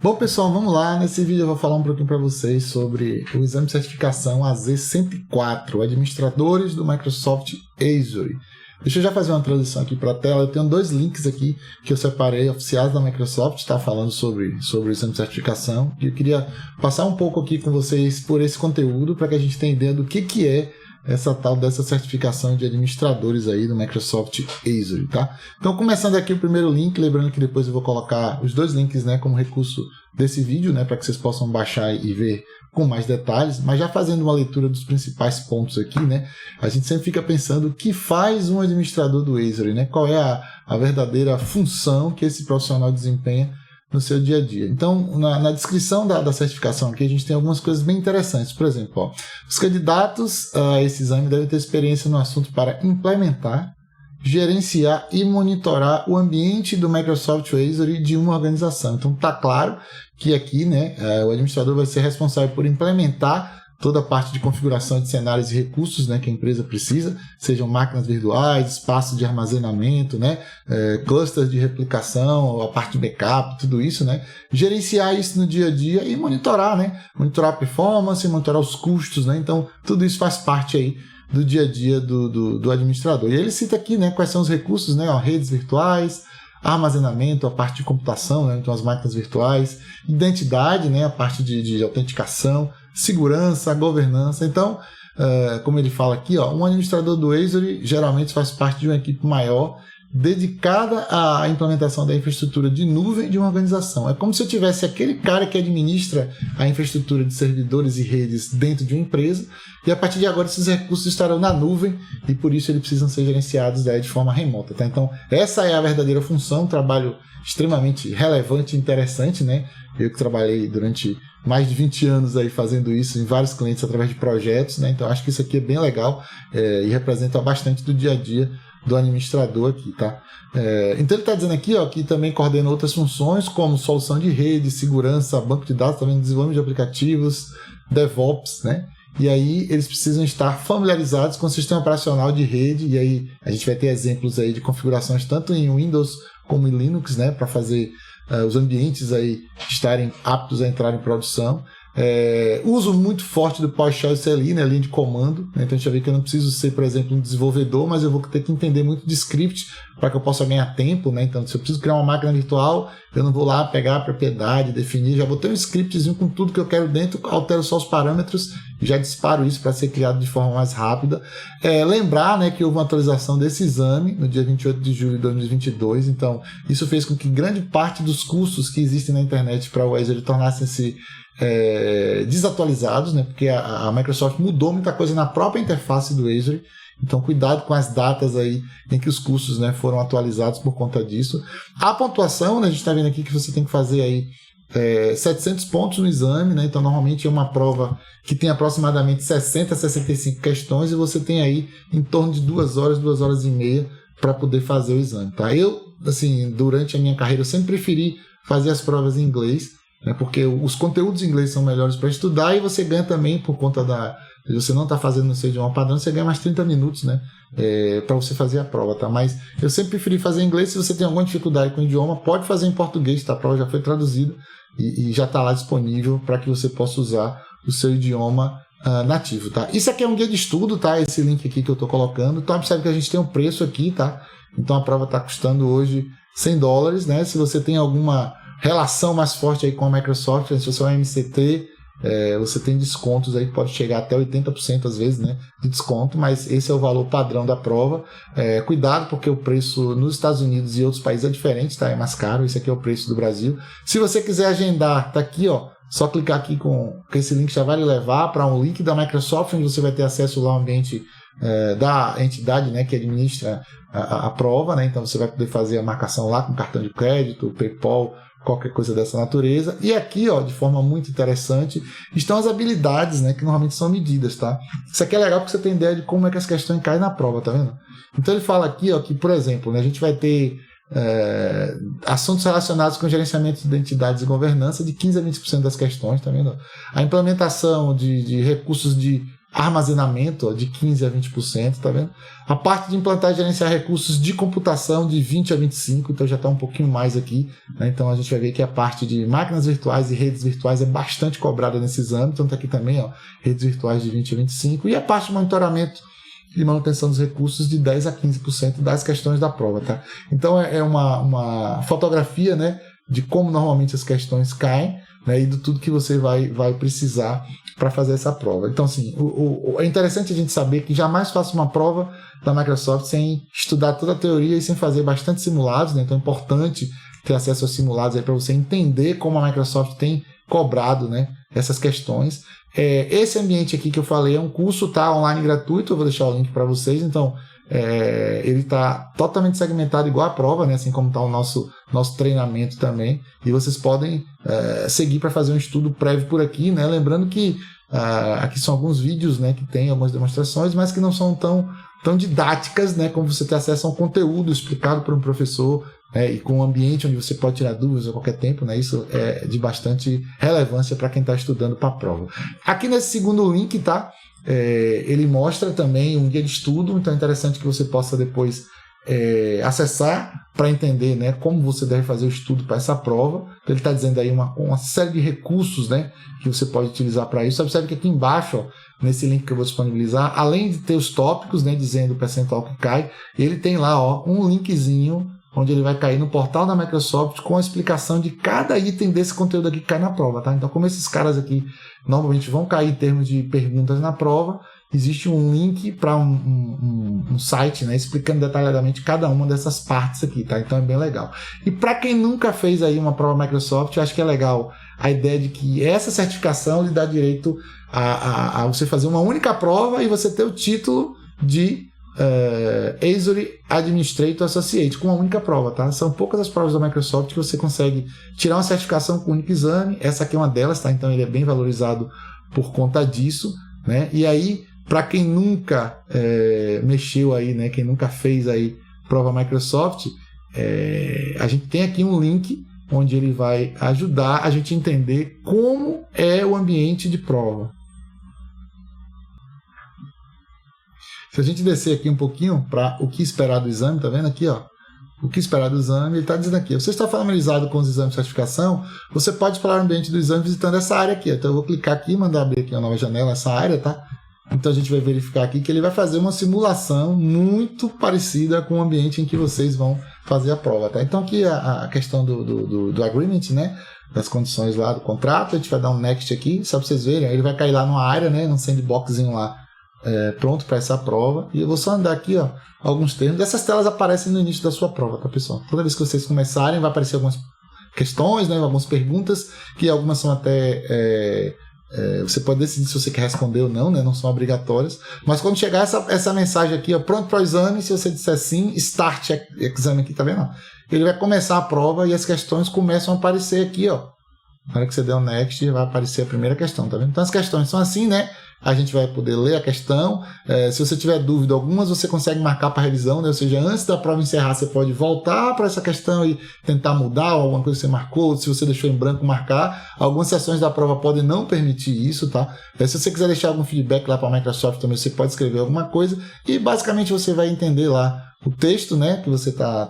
Bom, pessoal, vamos lá. Nesse vídeo eu vou falar um pouquinho para vocês sobre o exame de certificação AZ-104, Administradores do Microsoft Azure. Deixa eu já fazer uma transição aqui para a tela. Eu tenho dois links aqui que eu separei, oficiais da Microsoft, tá? Falando sobre o exame de certificação. E eu queria passar um pouco aqui com vocês por esse conteúdo para que a gente tenha ideia do que é essa tal dessa certificação de administradores aí do Microsoft Azure, tá? Então, começando aqui o primeiro link, lembrando que depois eu vou colocar os dois links, né, como recurso desse vídeo, né, para que vocês possam baixar e ver com mais detalhes, mas já fazendo uma leitura dos principais pontos aqui, né, a gente sempre fica pensando o que faz um administrador do Azure, né, qual é a verdadeira função que esse profissional desempenha no seu dia a dia. Então, na descrição da certificação aqui, a gente tem algumas coisas bem interessantes. Por exemplo, ó, os candidatos a esse exame devem ter experiência no assunto para implementar, gerenciar e monitorar o ambiente do Microsoft Azure de uma organização. Então, está claro que aqui, né, o administrador vai ser responsável por implementar toda a parte de configuração de cenários e recursos, né, que a empresa precisa, sejam máquinas virtuais, espaços de armazenamento, né, clusters de replicação, a parte de backup, tudo isso, né, gerenciar isso no dia a dia e monitorar, né, monitorar a performance, monitorar os custos, né, então tudo isso faz parte aí do dia a dia do administrador. E ele cita aqui, né, quais são os recursos, né, ó, redes virtuais, armazenamento, a parte de computação, né, então as máquinas virtuais, identidade, né, a parte de autenticação, segurança, governança. Então, como ele fala aqui, ó, um administrador do Azure geralmente faz parte de uma equipe maior dedicada à implementação da infraestrutura de nuvem de uma organização. É como se eu tivesse aquele cara que administra a infraestrutura de servidores e redes dentro de uma empresa, e a partir de agora esses recursos estarão na nuvem e por isso eles precisam ser gerenciados daí de forma remota, tá? Então, essa é a verdadeira função, um trabalho extremamente relevante e interessante, né? Eu que trabalhei durante mais de 20 anos aí fazendo isso em vários clientes através de projetos, né? Então, acho que isso aqui é bem legal e representa bastante do dia a dia do administrador aqui, tá? Então ele está dizendo aqui, ó, que também coordena outras funções como solução de rede, segurança, banco de dados, também desenvolvimento de aplicativos, DevOps, né? E aí eles precisam estar familiarizados com o sistema operacional de rede, e aí a gente vai ter exemplos aí de configurações tanto em Windows como em Linux, né? Para fazer os ambientes aí estarem aptos a entrar em produção. Uso muito forte do PowerShell e CLI, né, linha de comando, né? Então a gente já vê que eu não preciso ser, por exemplo, um desenvolvedor, mas eu vou ter que entender muito de script para que eu possa ganhar tempo, né? Então, se eu preciso criar uma máquina virtual, eu não vou lá pegar a propriedade, definir, já vou ter um scriptzinho com tudo que eu quero dentro, altero só os parâmetros e já disparo isso para ser criado de forma mais rápida. Lembrar, né, que houve uma atualização desse exame no dia 28 de julho de 2022, então isso fez com que grande parte dos cursos que existem na internet para o Azure tornassem-se desatualizados, né? Porque a Microsoft mudou muita coisa na própria interface do Azure, então cuidado com as datas aí em que os cursos, né, foram atualizados por conta disso. A pontuação, né, a gente está vendo aqui que você tem que fazer aí 700 pontos no exame, né? Então normalmente é uma prova que tem aproximadamente 60 a 65 questões e você tem aí em torno de 2 horas e meia para poder fazer o exame, tá? Eu, assim, durante a minha carreira eu sempre preferi fazer as provas em inglês, né, porque os conteúdos em inglês são melhores para estudar e você ganha também por conta de você não estar fazendo no seu idioma padrão, você ganha mais 30 minutos, né, para você fazer a prova, tá? Mas eu sempre preferi fazer em inglês. Se você tem alguma dificuldade com o idioma, pode fazer em português, tá? A prova já foi traduzida e já está lá disponível para que você possa usar o seu idioma nativo, tá? Isso aqui é um guia de estudo, tá? Esse link aqui que eu estou colocando. Então observe que a gente tem um preço aqui, tá? Então a prova está custando hoje $100, né? Se você tem alguma relação mais forte aí com a Microsoft, se você é um MCT, você tem descontos aí que pode chegar até 80% às vezes, né, de desconto, mas esse é o valor padrão da prova. Cuidado, porque o preço nos Estados Unidos e outros países é diferente, tá? É mais caro. Esse aqui é o preço do Brasil. Se você quiser agendar, tá aqui, ó, só clicar aqui com esse link, já vai lhe levar para um link da Microsoft, onde você vai ter acesso lá ao ambiente da entidade, né, que administra a prova, né? Então você vai poder fazer a marcação lá com cartão de crédito, PayPal, qualquer coisa dessa natureza. E aqui, ó, de forma muito interessante, estão as habilidades, né, que normalmente são medidas, tá? Isso aqui é legal porque você tem ideia de como é que as questões caem na prova, tá vendo? Então ele fala aqui, ó, que, por exemplo, né, a gente vai ter assuntos relacionados com gerenciamento de identidades e governança de 15 a 20% das questões, tá vendo? A implementação de recursos de armazenamento, ó, de 15% a 20%, tá vendo? A parte de implantar e gerenciar recursos de computação de 20% a 25%, então já está um pouquinho mais aqui, né? Então a gente vai ver que a parte de máquinas virtuais e redes virtuais é bastante cobrada nesse exame, então está aqui também, ó, redes virtuais de 20% a 25%, e a parte de monitoramento e manutenção dos recursos de 10% a 15% das questões da prova, tá? Então é uma fotografia, né, de como normalmente as questões caem, né, e de tudo que você vai precisar para fazer essa prova. Então, assim, é interessante a gente saber que jamais faça uma prova da Microsoft sem estudar toda a teoria e sem fazer bastante simulados, né? Então é importante ter acesso aos simulados aí para você entender como a Microsoft tem cobrado, né, essas questões. Esse ambiente aqui que eu falei é um curso, tá, online gratuito, eu vou deixar o link para vocês, então ele está totalmente segmentado igual a prova, né, assim como está o nosso treinamento também, e vocês podem seguir para fazer um estudo prévio por aqui, né, lembrando que aqui são alguns vídeos, né, que tem algumas demonstrações, mas que não são tão didáticas, né, como você ter acesso a um conteúdo explicado por um professor, e com um ambiente onde você pode tirar dúvidas a qualquer tempo, né? Isso é de bastante relevância para quem está estudando para a prova. Aqui nesse segundo link, tá? Ele mostra também um guia de estudo, então é interessante que você possa depois acessar para entender, né, como você deve fazer o estudo para essa prova. Então, ele está dizendo aí uma série de recursos, né, que você pode utilizar para isso. Observe que aqui embaixo, ó, nesse link que eu vou disponibilizar, além de ter os tópicos, né, dizendo o percentual que cai, ele tem lá, ó, um linkzinho onde ele vai cair no portal da Microsoft com a explicação de cada item desse conteúdo aqui que cai na prova, tá? Então, como esses caras aqui normalmente vão cair em termos de perguntas na prova, existe um link para um site, né, explicando detalhadamente cada uma dessas partes aqui, tá? Então é bem legal. E para quem nunca fez aí uma prova Microsoft, eu acho que é legal a ideia de que essa certificação lhe dá direito a você fazer uma única prova e você ter o título de Azure Administrator Associate com uma única prova, tá? São poucas as provas da Microsoft que você consegue tirar uma certificação com um único exame. Essa aqui é uma delas, tá? Então ele é bem valorizado por conta disso, né? E aí, para quem nunca mexeu aí, né? Quem nunca fez aí prova Microsoft, a gente tem aqui um link onde ele vai ajudar a gente a entender como é o ambiente de prova. Se a gente descer aqui um pouquinho para o que esperar do exame, tá vendo aqui, ó? O que esperar do exame, ele está dizendo aqui. Você está familiarizado com os exames de certificação, você pode explorar o ambiente do exame visitando essa área aqui. Então eu vou clicar aqui e mandar abrir aqui uma nova janela, essa área, tá? Então a gente vai verificar aqui que ele vai fazer uma simulação muito parecida com o ambiente em que vocês vão fazer a prova, tá? Então aqui a questão do agreement, né? Das condições lá do contrato, a gente vai dar um next aqui, só para vocês verem. Aí ele vai cair lá numa área, né? Num sandboxzinho lá. Pronto para essa prova, e eu vou só andar aqui, ó, alguns termos. Essas telas aparecem no início da sua prova, tá, pessoal? Toda vez que vocês começarem, vai aparecer algumas questões, né, algumas perguntas, que algumas são até você pode decidir se você quer responder ou não, né, não são obrigatórias, mas quando chegar essa mensagem aqui, ó, pronto para o exame, se você disser sim, start exame aqui, tá vendo? Ele vai começar a prova e as questões começam a aparecer aqui, ó. Na hora que você der o next, vai aparecer a primeira questão, tá vendo? Então as questões são assim, né? A gente vai poder ler a questão. Se você tiver dúvida, algumas você consegue marcar para revisão, né? Ou seja, antes da prova encerrar, você pode voltar para essa questão e tentar mudar alguma coisa que você marcou. Se você deixou em branco, marcar. Algumas sessões da prova podem não permitir isso, tá? Se você quiser deixar algum feedback lá para a Microsoft também, você pode escrever alguma coisa e basicamente você vai entender lá o texto, né, que você tá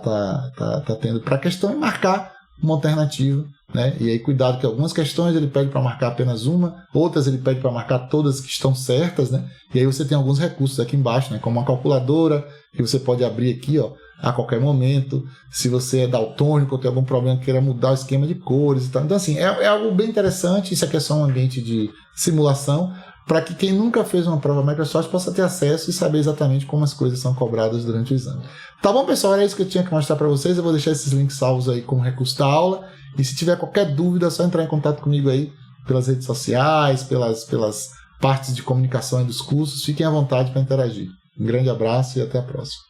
tendo para a questão e marcar uma alternativa, né? E aí cuidado que algumas questões ele pede para marcar apenas uma, outras ele pede para marcar todas que estão certas, né? E aí você tem alguns recursos aqui embaixo, né? Como uma calculadora que você pode abrir aqui, ó, a qualquer momento. Se você é daltônico ou tem algum problema que queira mudar o esquema de cores e tal. Então assim, é algo bem interessante. Isso aqui é só um ambiente de simulação para que quem nunca fez uma prova Microsoft possa ter acesso e saber exatamente como as coisas são cobradas durante o exame. Tá bom, pessoal? Era isso que eu tinha que mostrar para vocês. Eu vou deixar esses links salvos aí como recurso da aula. E se tiver qualquer dúvida, é só entrar em contato comigo aí pelas redes sociais, pelas partes de comunicação dos cursos. Fiquem à vontade para interagir. Um grande abraço e até a próxima.